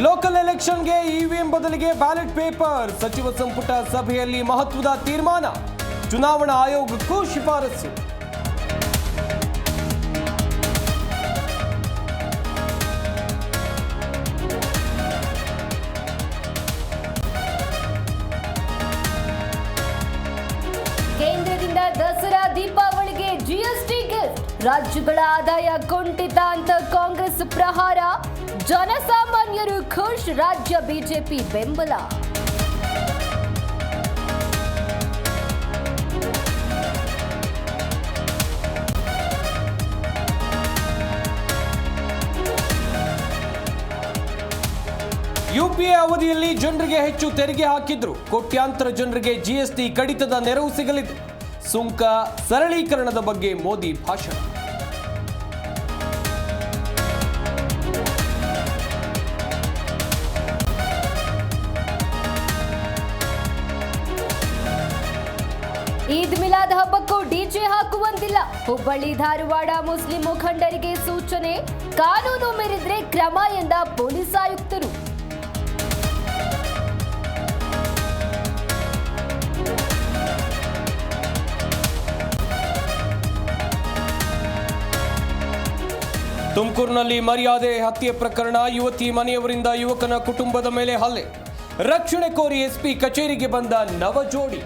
Local ಎಲೆಕ್ಷನ್ಗೆ EVM ಬದಲಿಗೆ ballot paper. ಸಚಿವ ಸಂಪುಟ ಸಭೆಯಲ್ಲಿ ಮಹತ್ವದ ತೀರ್ಮಾನ. ಚುನಾವಣಾ ಆಯೋಗಕ್ಕೂ ಶಿಫಾರಸು. ಕೇಂದ್ರದಿಂದ ದಸರಾ ದೀಪಾವಳಿಗೆ ಜಿಎಸ್ಟಿ ಗಿಫ್ಟ್. ರಾಜ್ಯಗಳ ಆದಾಯ ಕುಂಠಿತ ಅಂತ ಕಾಂಗ್ರೆಸ್ ಪ್ರಹಾರ. ಜನಸಾಮಾನ್ಯರು ಖುಷ್, ರಾಜ್ಯ ಬಿಜೆಪಿ ಬೆಂಬಲ. ಯುಪಿಎ ಅವಧಿಯಲ್ಲಿ ಜನರಿಗೆ ಹೆಚ್ಚು ತೆರಿಗೆ ಹಾಕಿದ್ರು. ಕೋಟ್ಯಾಂತರ ಜನರಿಗೆ ಜಿಎಸ್ಟಿ ಕಡಿತದ ನೆರವು ಸಿಗಲಿದೆ. ಸುಂಕ ಸರಳೀಕರಣದ ಬಗ್ಗೆ ಮೋದಿ ಭಾಷಣ. ಈದ್ ಮಿಲಾದ್ ಹಬ್ಬಕ್ಕೂ ಡಿಜೆ ಹಾಕುವಂತಿಲ್ಲ. ಹುಬ್ಬಳ್ಳಿ ಧಾರವಾಡ ಮುಸ್ಲಿಂ ಮುಖಂಡರಿಗೆ ಸೂಚನೆ. ಕಾನೂನು ಮೀರಿದ್ರೆ ಕ್ರಮ ಎಂದ ಪೊಲೀಸ್ ಆಯುಕ್ತರು. ತುಮಕೂರಿನಲ್ಲಿ ಮರ್ಯಾದೆ ಹತ್ಯೆ ಪ್ರಕರಣ. ಯುವತಿ ಮನೆಯವರಿಂದ ಯುವಕನ ಕುಟುಂಬದ ಮೇಲೆ ಹಲ್ಲೆ. ರಕ್ಷಣೆ ಕೋರಿ ಎಸ್ಪಿ ಕಚೇರಿಗೆ ಬಂದ ನವ ಜೋಡಿ.